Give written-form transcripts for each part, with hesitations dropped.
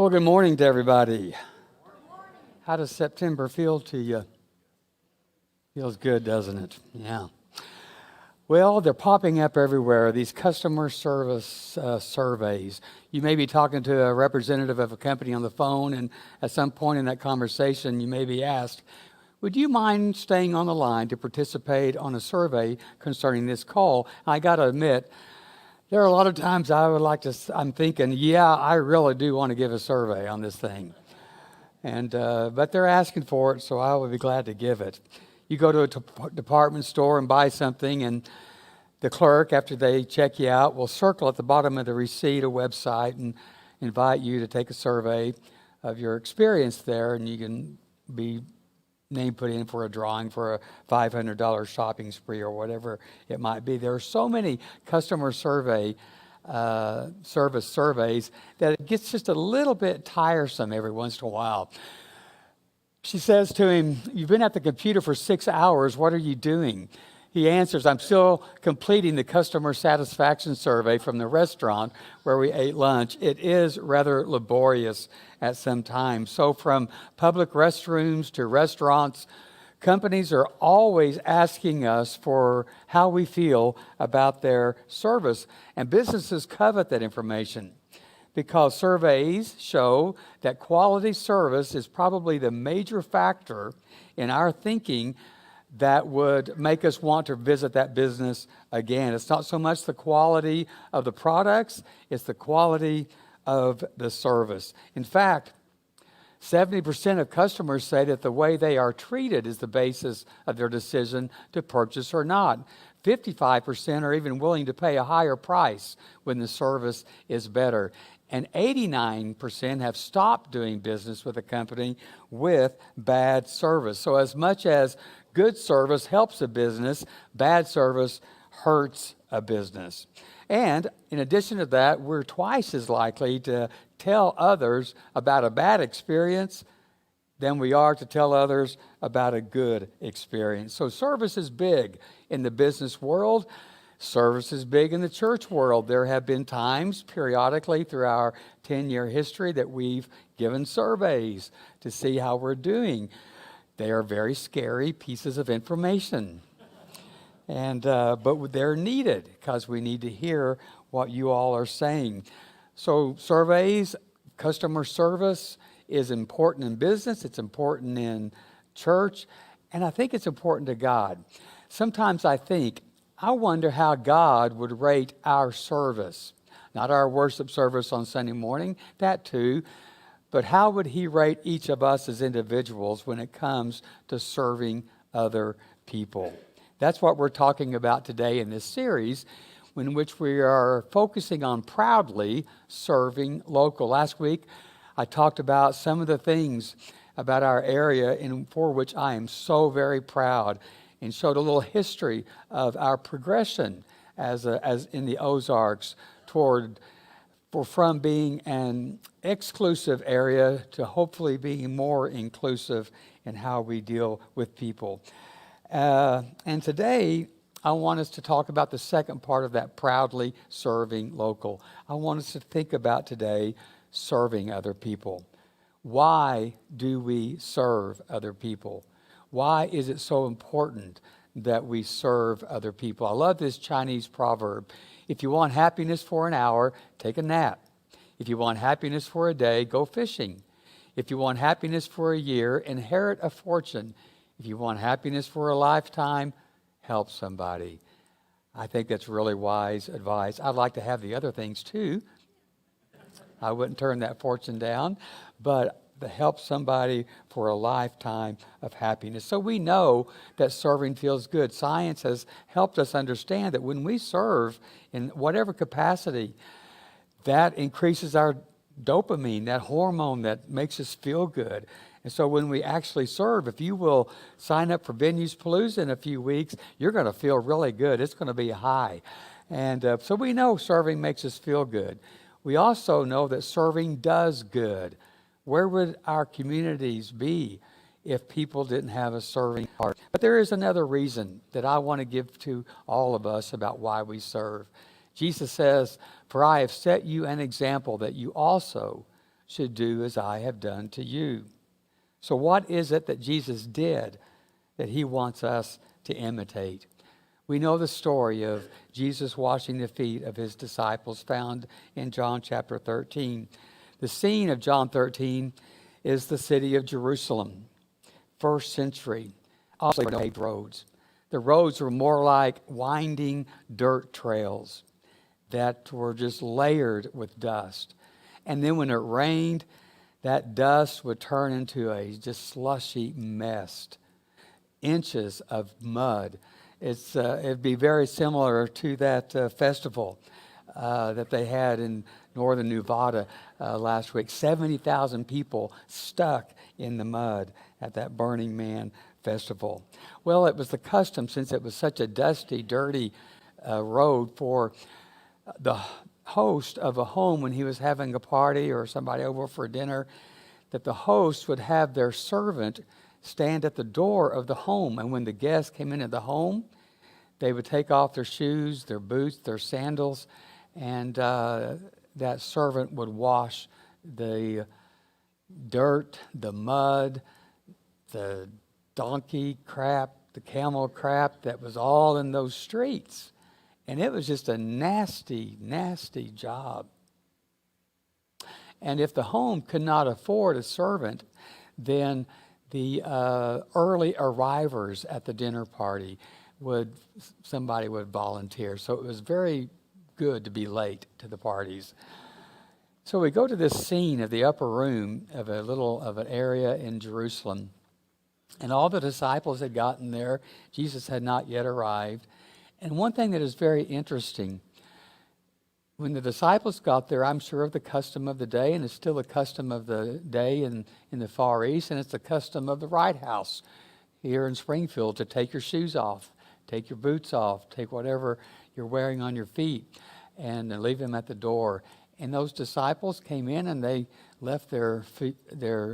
Well, good morning to everybody. How does September feel to you? Feels good, doesn't it? Yeah. Well, they're popping up everywhere, these customer service surveys. You may be talking to a representative of a company on the phone, and at some point in that conversation, you may be asked, would you mind staying on the line to participate on a survey concerning this call? I got to admit, there are a lot of times I'm thinking, yeah, I really do want to give a survey on this thing. But they're asking for it, so I would be glad to give it. You go to a department store and buy something, and the clerk, after they check you out, will circle at the bottom of the receipt a website and invite you to take a survey of your experience there, and you can be name put in for a drawing for a $500 shopping spree or whatever it might be. There are so many customer service surveys that it gets just a little bit tiresome every once in a while. She says to him, "You've been at the computer for 6 hours. What are you doing?" He answers, "I'm still completing the customer satisfaction survey from the restaurant where we ate lunch. It is rather laborious at some times." So from public restrooms to restaurants, companies are always asking us for how we feel about their service. And businesses covet that information because surveys show that quality service is probably the major factor in our thinking that would make us want to visit that business again. It's not so much the quality of the products, it's the quality of the service. In fact, 70% of customers say that the way they are treated is the basis of their decision to purchase or not. 55% are even willing to pay a higher price when the service is better. And 89% have stopped doing business with a company with bad service. So as much as good service helps a business, bad service hurts a business. And in addition to that, we're twice as likely to tell others about a bad experience than we are to tell others about a good experience. So service is big in the business world. Service is big in the church world. There have been times periodically through our 10-year history that we've given surveys to see how we're doing. They are very scary pieces of information. But they're needed because we need to hear what you all are saying. So surveys, customer service is important in business. It's important in church. And I think it's important to God. Sometimes I wonder how God would rate our service. Not our worship service on Sunday morning, that too. But how would he rate each of us as individuals when it comes to serving other people? That's what we're talking about today in this series, in which we are focusing on proudly serving local. Last week, I talked about some of the things about our area for which I am so very proud, and showed a little history of our progression as in the Ozarks from being an exclusive area to hopefully being more inclusive in how we deal with people. And today, I want us to talk about the second part of that proudly serving local. I want us to think about today serving other people. Why do we serve other people? Why is it so important that we serve other people? I love this Chinese proverb. If you want happiness for an hour, take a nap. If you want happiness for a day, go fishing. If you want happiness for a year, inherit a fortune. If you want happiness for a lifetime, help somebody. I think that's really wise advice. I'd like to have the other things too. I wouldn't turn that fortune down, but to help somebody for a lifetime of happiness. So we know that serving feels good. Science has helped us understand that when we serve in whatever capacity, that increases our dopamine, that hormone that makes us feel good. And so when we actually serve, if you will sign up for Venues Palooza in a few weeks, you're going to feel really good. It's going to be high. And so we know serving makes us feel good. We also know that serving does good. Where would our communities be if people didn't have a serving heart? But there is another reason that I want to give to all of us about why we serve. Jesus says, "For I have set you an example that you also should do as I have done to you. So what is it that Jesus did that he wants us to imitate? We know the story of Jesus washing the feet of his disciples found in John chapter 13. The scene of John 13 is the city of Jerusalem, first century, also paved roads. The roads were more like winding dirt trails that were just layered with dust. And then when it rained, that dust would turn into a just slushy mess, inches of mud. It'd be very similar to that festival that they had in northern Nevada last week. 70,000 people stuck in the mud at that Burning Man festival. Well, it was the custom, since it was such a dusty, dirty road, for the host of a home, when he was having a party or somebody over for dinner, that the host would have their servant stand at the door of the home. And when the guests came into the home, they would take off their shoes, their boots, their sandals, and that servant would wash the dirt, the mud, the donkey crap, the camel crap that was all in those streets. And it was just a nasty, nasty job. And if the home could not afford a servant, then the early arrivers at the dinner party somebody would volunteer. So it was very good to be late to the parties. So we go to this scene of the upper room of an area in Jerusalem. And all the disciples had gotten there. Jesus had not yet arrived. And one thing that is very interesting, when the disciples got there, I'm sure of the custom of the day, and it's still the custom of the day in the Far East, and it's the custom of the Wright House here in Springfield to take your shoes off, take your boots off, take whatever you're wearing on your feet, and leave them at the door. And those disciples came in and they left their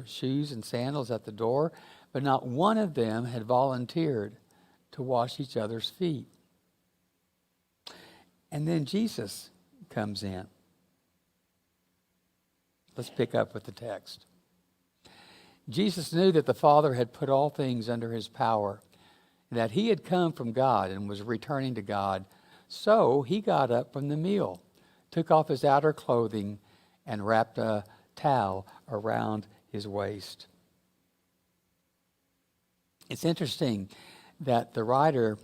shoes and sandals at the door, but not one of them had volunteered to wash each other's feet. And then Jesus comes in. Let's pick up with the text. Jesus knew that the Father had put all things under his power, and that he had come from God and was returning to God. So he got up from the meal, took off his outer clothing, and wrapped a towel around his waist. It's interesting that the writer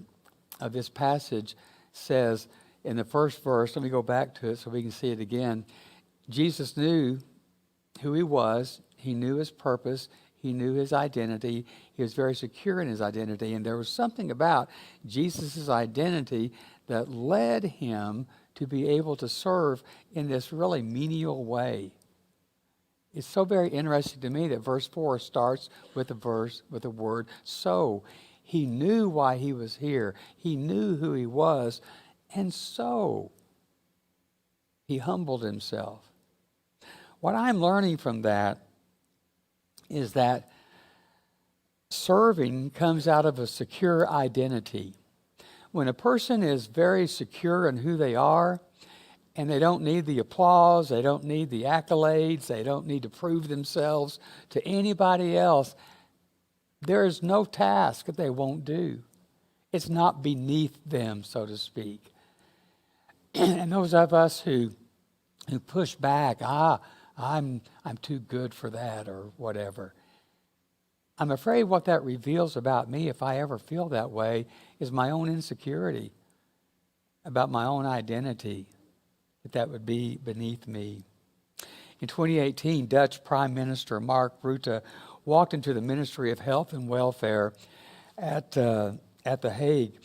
of this passage says in the first verse, let me go back to it so we can see it again. Jesus knew who he was. He knew his purpose. He knew his identity. He was very secure in his identity. And there was something about Jesus' identity that led him to be able to serve in this really menial way. It's so very interesting to me that verse 4 starts with the word so. He knew why he was here. He knew who he was. And so he humbled himself. What I'm learning from that is that serving comes out of a secure identity. When a person is very secure in who they are, and they don't need the applause, they don't need the accolades, they don't need to prove themselves to anybody else, there is no task that they won't do. It's not beneath them, so to speak. And those of us who push back, I'm too good for that or whatever. I'm afraid what that reveals about me, if I ever feel that way, is my own insecurity about my own identity, that would be beneath me. In 2018, Dutch Prime Minister Mark Rutte walked into the Ministry of Health and Welfare at The Hague,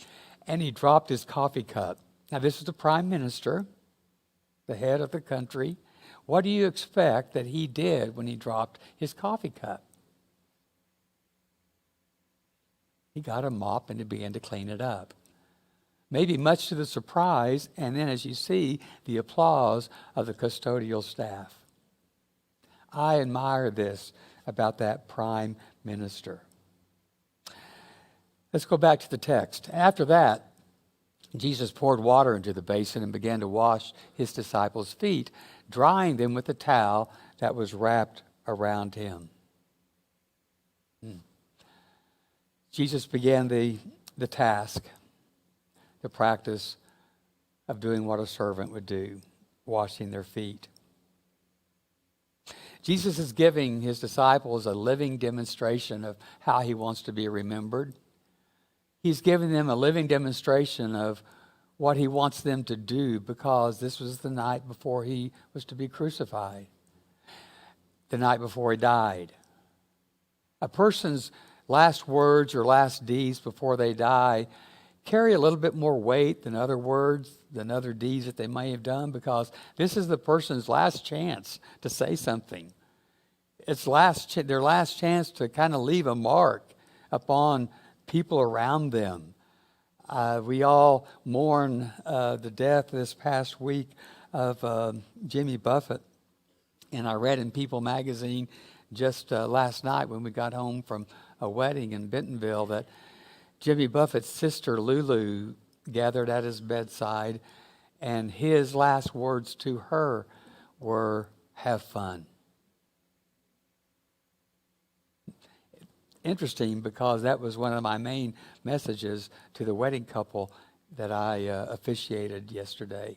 and he dropped his coffee cup. Now, this is the Prime Minister, the head of the country. What do you expect that he did when he dropped his coffee cup? He got a mop and he began to clean it up. Maybe much to the surprise, and then as you see, the applause of the custodial staff. I admire this about that Prime Minister. Let's go back to the text. After that, Jesus poured water into the basin and began to wash his disciples' feet, drying them with the towel that was wrapped around him. Jesus began the task, the practice of doing what a servant would do, washing their feet. Jesus is giving his disciples a living demonstration of how he wants to be remembered. He's giving them a living demonstration of what he wants them to do, because this was the night before he was to be crucified, the night before he died. A person's last words or last deeds before they die carry a little bit more weight than other words, than other deeds that they may have done, because this is the person's last chance to say something. It's their last chance to kind of leave a mark upon people around them. We all mourn the death this past week of Jimmy Buffett. And I read in People magazine just last night when we got home from a wedding in Bentonville that Jimmy Buffett's sister Lulu gathered at his bedside, and his last words to her were, "Have fun." Interesting, because that was one of my main messages to the wedding couple that I officiated yesterday.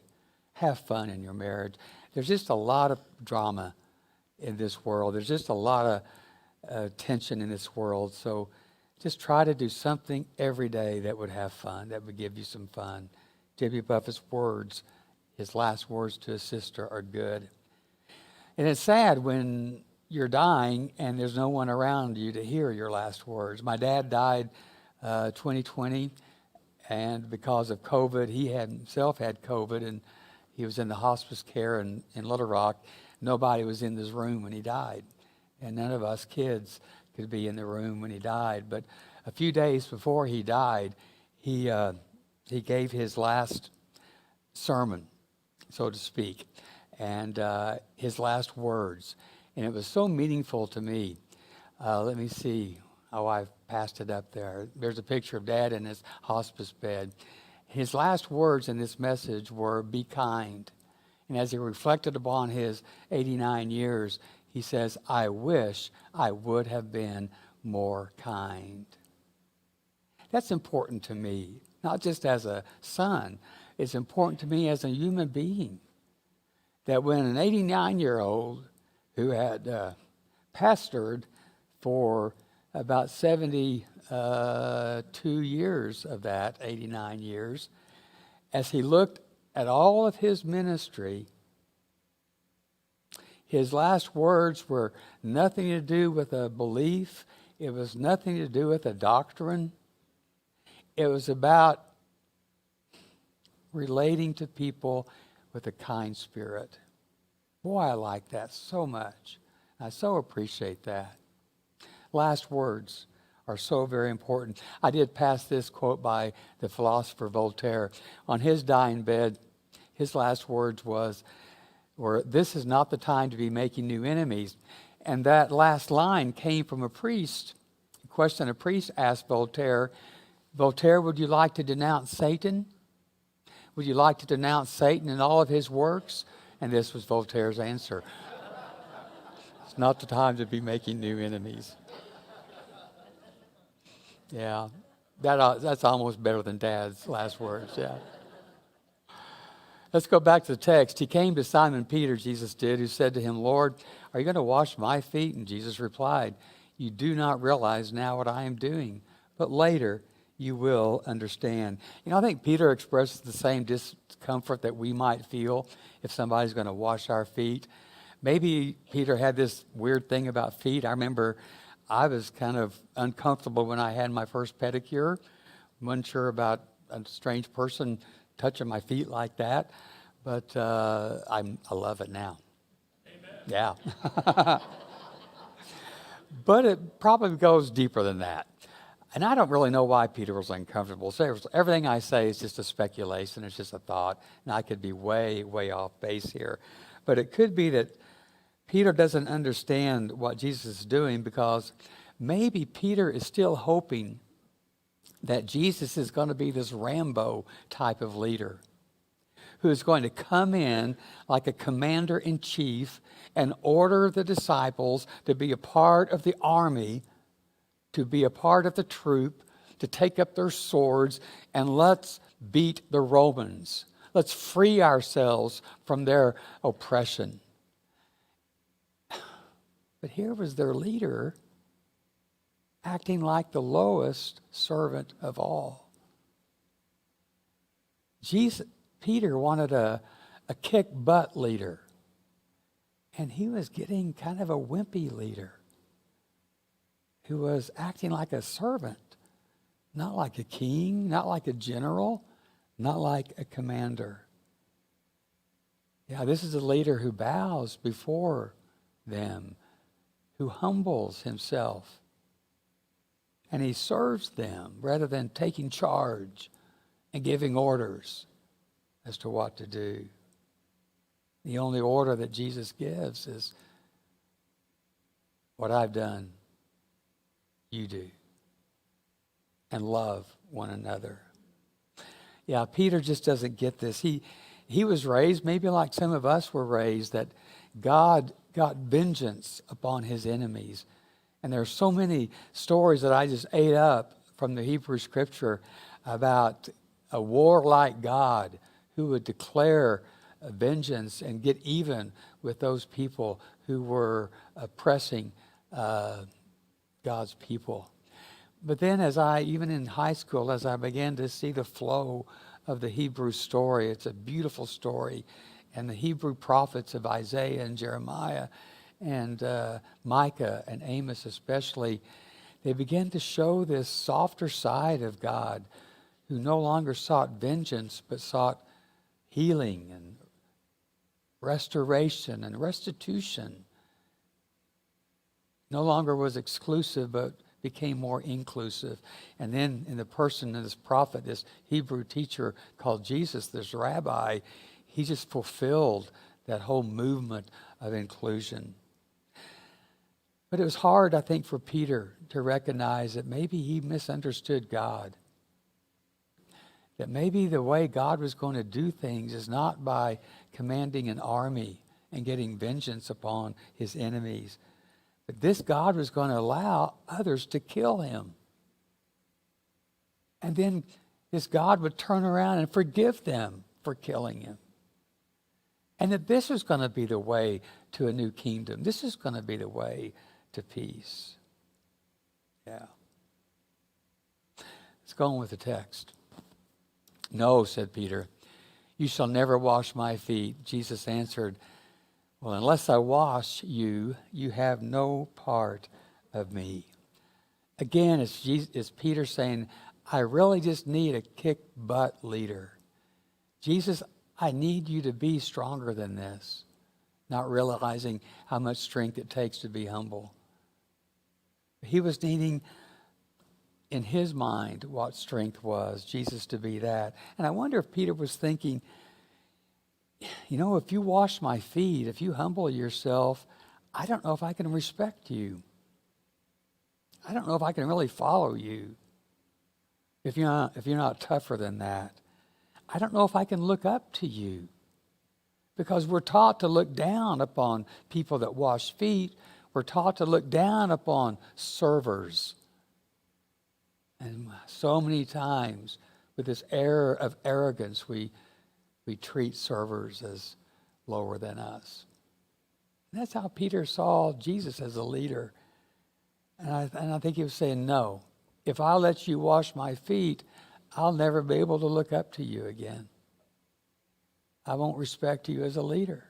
Have fun in your marriage. There's just a lot of drama in this world. There's just a lot of tension in this world. So just try to do something every day that would have fun, that would give you some fun. Jimmy Buffett's words, his last words to his sister, are good. And it's sad when you're dying and there's no one around you to hear your last words. My dad died 2020, and because of COVID, he himself had COVID, and he was in the hospice care in Little Rock. Nobody was in this room when he died, and none of us kids could be in the room when he died. But a few days before he died, he gave his last sermon, so to speak, and his last words. And it was so meaningful to me. Let me see. Oh, I've passed it up there. There's a picture of Dad in his hospice bed. His last words in this message were, "Be kind." And as he reflected upon his 89 years, he says, "I wish I would have been more kind." That's important to me, not just as a son. It's important to me as a human being, that when an 89-year-old who had pastored for about 72 years of that 89 years, as he looked at all of his ministry, his last words were nothing to do with a belief. It was nothing to do with a doctrine. It was about relating to people with a kind spirit. Boy, I like that so much. I so appreciate that. Last words are so very important. I did pass this quote by the philosopher Voltaire. On his dying bed, his last words were, "This is not the time to be making new enemies." And that last line came from a priest. A question a priest asked Voltaire, "Voltaire, would you like to denounce Satan? Would you like to denounce Satan and all of his works?" And this was Voltaire's answer: "It's not the time to be making new enemies." Yeah, that's almost better than Dad's last words, yeah. Let's go back to the text. He came to Simon Peter, Jesus did, who said to him, "Lord, are you going to wash my feet?" And Jesus replied, "You do not realize now what I am doing, but later you will understand." You know, I think Peter expresses the same discomfort that we might feel if somebody's going to wash our feet. Maybe Peter had this weird thing about feet. I remember I was kind of uncomfortable when I had my first pedicure. Wasn't sure about a strange person touching my feet like that, but I love it now. Amen. Yeah. But it probably goes deeper than that. And I don't really know why Peter was uncomfortable. So everything I say is just a speculation. It's just a thought. And I could be way, way off base here. But it could be that Peter doesn't understand what Jesus is doing, because maybe Peter is still hoping that Jesus is going to be this Rambo type of leader who is going to come in like a commander-in-chief and order the disciples to be a part of the army, to be a part of the troop, to take up their swords, and let's beat the Romans. Let's free ourselves from their oppression. But here was their leader acting like the lowest servant of all. Peter wanted a kick-butt leader, and he was getting kind of a wimpy leader who was acting like a servant, not like a king, not like a general, not like a commander. Yeah, this is a leader who bows before them, who humbles himself, and he serves them rather than taking charge and giving orders as to what to do. The only order that Jesus gives is, what I've done, you do. And love one another. Yeah, Peter just doesn't get this. He was raised, maybe like some of us were raised, that God got vengeance upon his enemies. And there are so many stories that I just ate up from the Hebrew Scripture about a warlike God who would declare vengeance and get even with those people who were oppressing God's people. But then even in high school, as I began to see the flow of the Hebrew story, it's a beautiful story. And the Hebrew prophets of Isaiah and Jeremiah and Micah and Amos especially, they began to show this softer side of God who no longer sought vengeance but sought healing and restoration and restitution. No longer was exclusive but became more inclusive. And then in the person of this prophet, this Hebrew teacher called Jesus, this rabbi, he just fulfilled that whole movement of inclusion. But it was hard, I think, for Peter to recognize that maybe he misunderstood God. That maybe the way God was going to do things is not by commanding an army and getting vengeance upon his enemies. But this God was going to allow others to kill him. And then this God would turn around and forgive them for killing him. And that this is going to be the way to a new kingdom. This is going to be the way to peace. Yeah. Let's go on with the text. No, said Peter, you shall never wash my feet. Jesus answered, well, unless I wash you, you have no part of me. Again, it's Peter saying, I really just need a kick-butt leader. Jesus, I need you to be stronger than this, not realizing how much strength it takes to be humble. He was needing, in his mind, what strength was, Jesus to be that. And I wonder if Peter was thinking, you know, if you wash my feet, if you humble yourself, I don't know if I can respect you. I don't know if I can really follow you if you're not tougher than that. I don't know if I can look up to you, because we're taught to look down upon people that wash feet. We're taught to look down upon servers. And so many times with this air of arrogance, we treat servers as lower than us. And that's how Peter saw Jesus as a leader. And I think he was saying, no, if I let you wash my feet, I'll never be able to look up to you again. I won't respect you as a leader.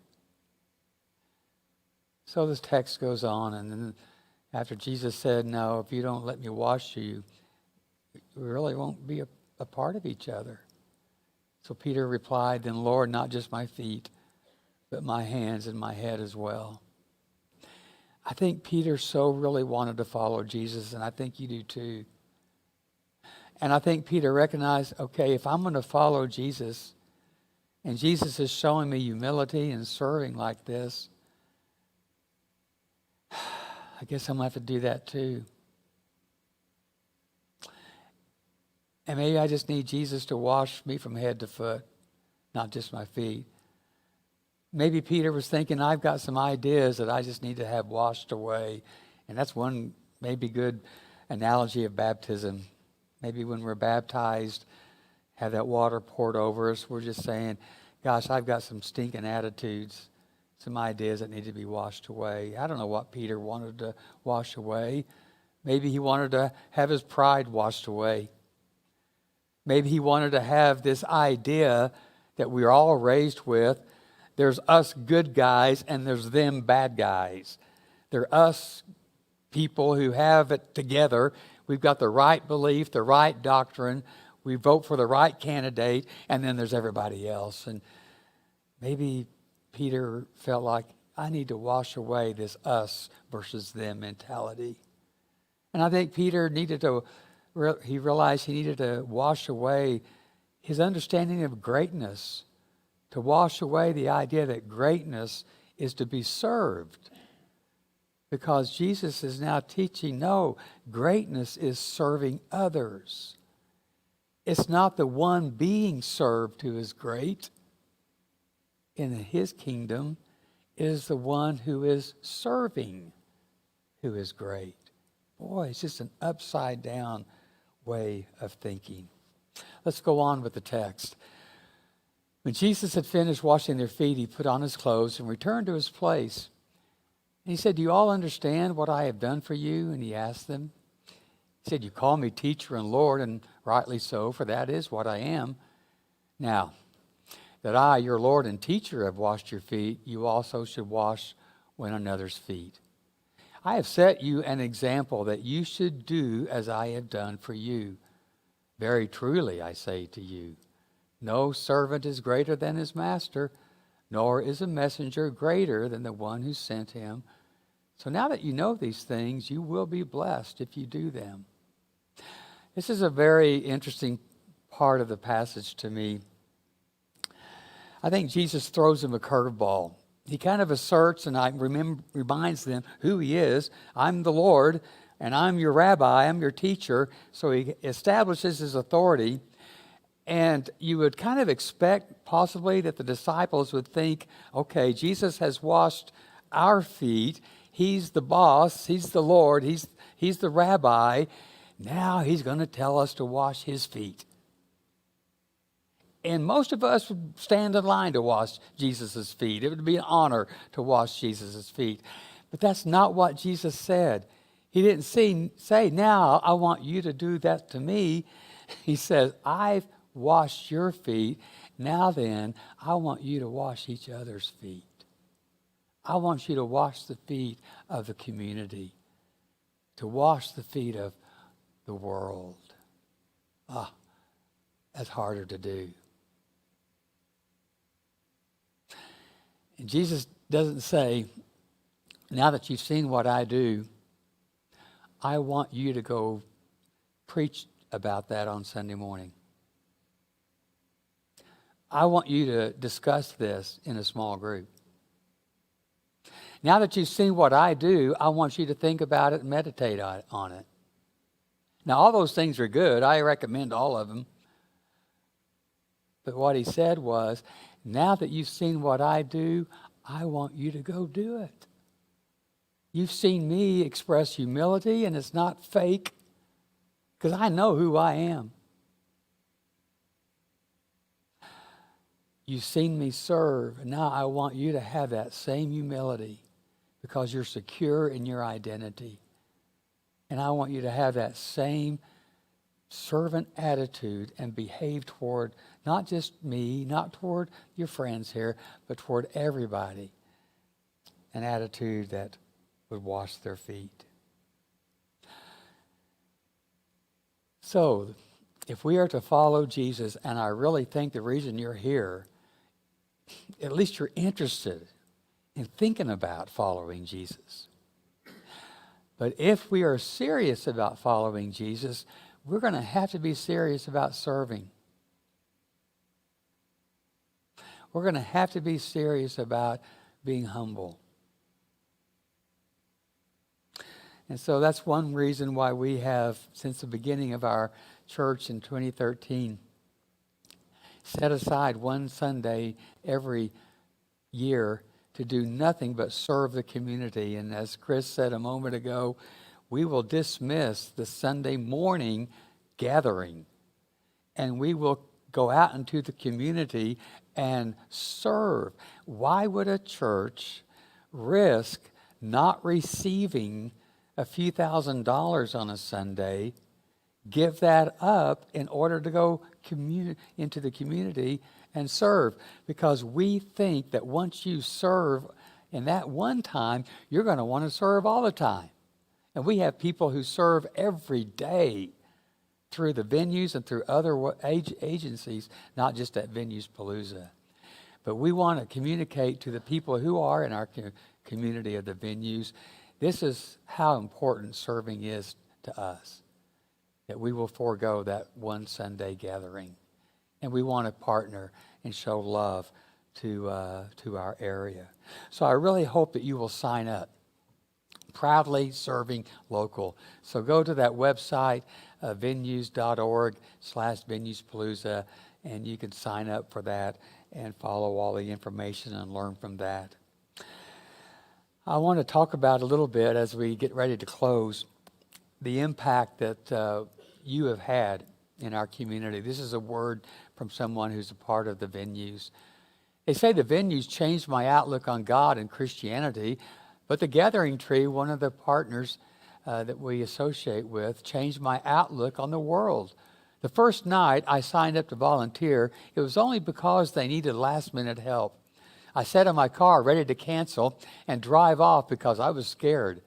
So this text goes on, and then after Jesus said, no, if you don't let me wash you, we really won't be a part of each other. So Peter replied, then Lord, not just my feet, but my hands and my head as well. I think Peter so really wanted to follow Jesus, and I think you do too. And I think Peter recognized, okay, if I'm going to follow Jesus, and Jesus is showing me humility and serving like this, I guess I'm going to have to do that too. And maybe I just need Jesus to wash me from head to foot not just my feet. Maybe Peter was thinking, I've got some ideas that I just need to have washed away. And that's one maybe good analogy of baptism. Maybe when we're baptized, have that water poured over us, we're just saying, gosh, I've got some stinking attitudes, some ideas that need to be washed away. I don't know what Peter wanted to wash away. Maybe he wanted to have his pride washed away. Maybe he wanted to have this idea that we're all raised with. There's us good guys and there's them bad guys. They're us people who have it together. We've got the right belief, the right doctrine. We vote for the right candidate, and then there's everybody else. And maybe Peter felt like, I need to wash away this us versus them mentality. And I think Peter he realized he needed to wash away his understanding of greatness, to wash away the idea that greatness is to be served. Because Jesus is now teaching, no, greatness is serving others. It's not the one being served who is great. In his kingdom, it is the one who is serving who is great. Boy, it's just an upside down way of thinking. Let's go on with the text. When Jesus had finished washing their feet, he put on his clothes and returned to his place. And he said, do you all understand what I have done for you? And he asked them. He said, you call me teacher and Lord, and rightly so, for that is what I am. Now, that I, your Lord and teacher, have washed your feet, you also should wash one another's feet. I have set you an example that you should do as I have done for you. Very truly, I say to you, no servant is greater than his master, nor is a messenger greater than the one who sent him. So now that you know these things, you will be blessed if you do them. This is a very interesting part of the passage to me. I think Jesus throws him a curveball. He kind of asserts and reminds them who he is. I'm the Lord, and I'm your rabbi, I'm your teacher. So he establishes his authority. And you would kind of expect possibly that the disciples would think, okay, Jesus has washed our feet. He's the boss. He's the Lord. He's the rabbi. Now he's going to tell us to wash his feet. And most of us would stand in line to wash Jesus' feet. It would be an honor to wash Jesus' feet. But that's not what Jesus said. He didn't say, now I want you to do that to me. He says, I've washed your feet. Now then, I want you to wash each other's feet. I want you to wash the feet of the community, to wash the feet of the world. That's harder to do. And Jesus doesn't say, now that you've seen what I do, I want you to go preach about that on Sunday morning. I want you to discuss this in a small group. Now that you've seen what I do, I want you to think about it and meditate on it. Now, all those things are good. I recommend all of them. But what he said was, now that you've seen what I do, I want you to go do it. You've seen me express humility, and it's not fake, because I know who I am. You've seen me serve, and now I want you to have that same humility because you're secure in your identity. And I want you to have that same servant attitude and behave toward not just me, not toward your friends here, but toward everybody. An attitude that would wash their feet. So, if we are to follow Jesus, and I really think the reason you're here, at least you're interested in thinking about following Jesus. But if we are serious about following Jesus, we're going to have to be serious about serving. We're going to have to be serious about being humble. And so that's one reason why we have, since the beginning of our church in 2013, set aside one Sunday every year to do nothing but serve the community. And as Chris said a moment ago, we will dismiss the Sunday morning gathering, and we will go out into the community and serve. Why would a church risk not receiving a few $1,000s on a Sunday, give that up in order to go into the community and serve? Because we think that once you serve in that one time, you're going to want to serve all the time. And we have people who serve every day through the venues and through other agencies, not just at Venues Palooza. But we want to communicate to the people who are in our community of the venues, this is how important serving is to us, that we will forego that one Sunday gathering. And we want to partner and show love to our area. So I really hope that you will sign up. Proudly Serving Local. So go to that website, venues.org/venuespalooza, and you can sign up for that and follow all the information and learn from that. I want to talk about a little bit as we get ready to close the impact that you have had in our community. This is a word from someone who's a part of the venues. They say the venues changed my outlook on God and Christianity, but the Gathering Tree, one of the partners that we associate with, changed my outlook on the world. The first night I signed up to volunteer, it was only because they needed last-minute help. I sat in my car ready to cancel and drive off because I was scared.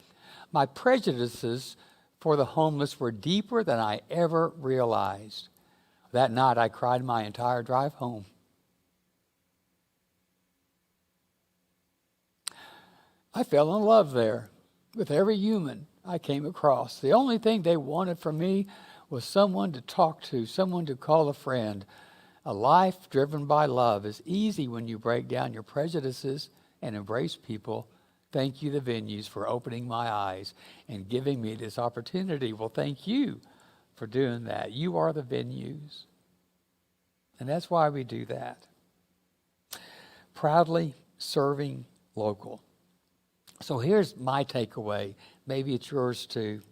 My prejudices for the homeless were deeper than I ever realized. That night I cried my entire drive home. I fell in love there with every human I came across. The only thing they wanted from me was someone to talk to, someone to call a friend. A life driven by love is easy when you break down your prejudices and embrace people. Thank you, the venues, for opening my eyes and giving me this opportunity. Well, thank you for doing that. You are the venues. And that's why we do that. Proudly serving local. So here's my takeaway. Maybe it's yours too.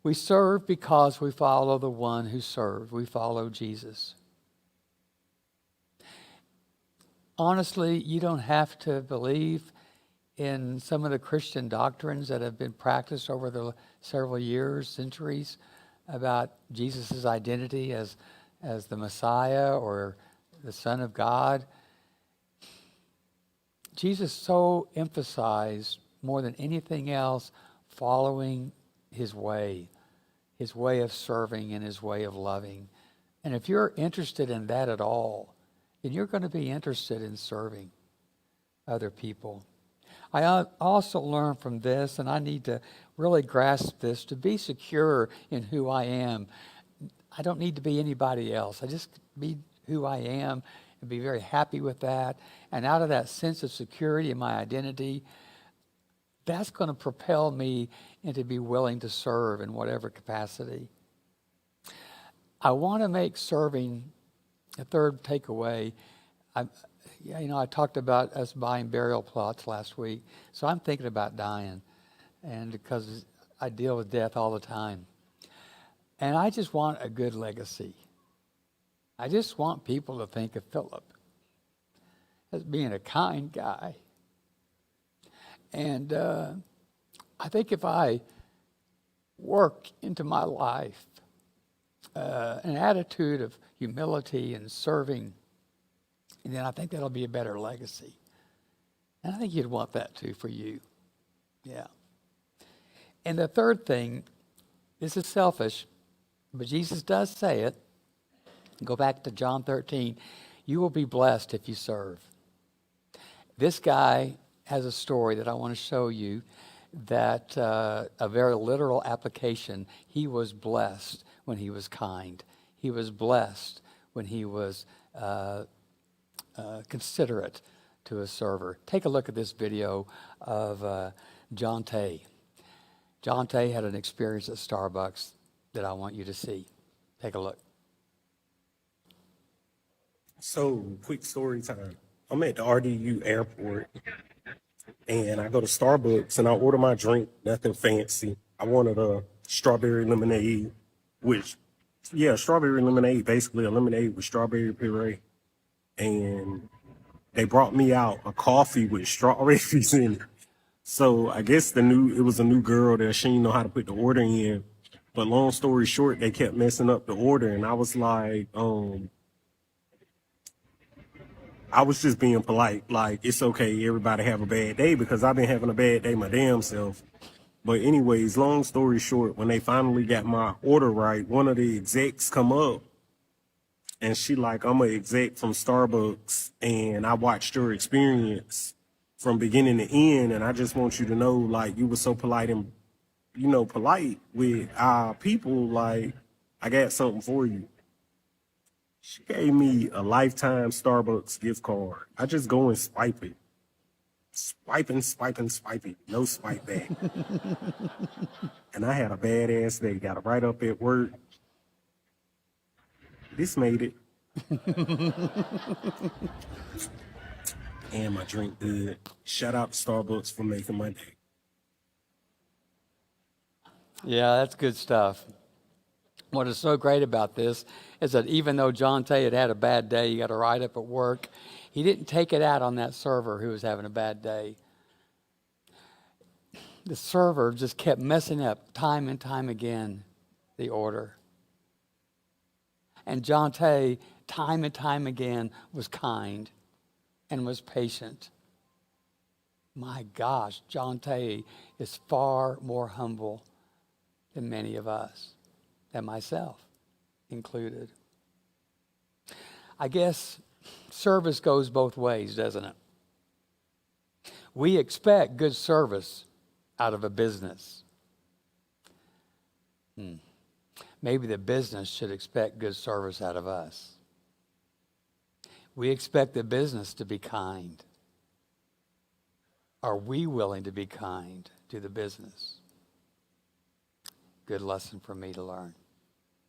We serve because we follow the one who served. We follow Jesus. Honestly, you don't have to believe in some of the Christian doctrines that have been practiced over the several years, centuries, about Jesus' identity as the Messiah or the Son of God. Jesus so emphasized more than anything else following his way of serving and his way of loving. And if you're interested in that at all, then you're going to be interested in serving other people. I also learned from this, and I need to really grasp this, to be secure in who I am. I don't need to be anybody else. I just be who I am and be very happy with that. And out of that sense of security in my identity, that's going to propel me into be willing to serve in whatever capacity. I want to make serving a third takeaway. I talked about us buying burial plots last week, so I'm thinking about dying, and because I deal with death all the time. And I just want a good legacy. I just want people to think of Philip as being a kind guy. And I think if I work into my life an attitude of humility and serving, then I think that'll be a better legacy. And I think you'd want that too for you. Yeah. And the third thing, this is selfish, but Jesus does say it. Go back to John 13. You will be blessed if you serve. This guy has a story that I want to show you, that a very literal application. He was blessed when he was kind. He was blessed when he was considerate to a server. Take a look at this video of John Tay. John Tay had an experience at Starbucks that I want you to see. Take a look. So, quick story time. I'm at the RDU airport and I go to Starbucks and I order my drink, nothing fancy. I wanted a strawberry lemonade, which, yeah, strawberry lemonade, basically a lemonade with strawberry puree. And they brought me out a coffee with strawberries in it. So I guess it was a new girl there. She didn't know how to put the order in. But long story short, they kept messing up the order, and I was like, I was just being polite. Like, it's okay, everybody have a bad day because I've been having a bad day my damn self. But anyways, long story short, when they finally got my order right, one of the execs come up and she like, I'm an exec from Starbucks and I watched your experience from beginning to end, and I just want you to know, like, you were so polite and polite with our people. Like, I got something for you. She gave me a lifetime Starbucks gift card. I just go and swipe it. Swiping, no swipe back. And I had a badass day. Got it right up at work. This made it. And my drink good. Shout out to Starbucks for making my day. Yeah, that's good stuff. What is so great about this is that even though John Tay had a bad day, he got a write up at work, he didn't take it out on that server who was having a bad day. The server just kept messing up time and time again the order. And John Tay, time and time again, was kind and was patient. My gosh, John Tay is far more humble than many of us, than myself included. I guess service goes both ways, doesn't it? We expect good service out of a business. Maybe the business should expect good service out of us. We expect the business to be kind. Are we willing to be kind to the business? Good lesson for me to learn.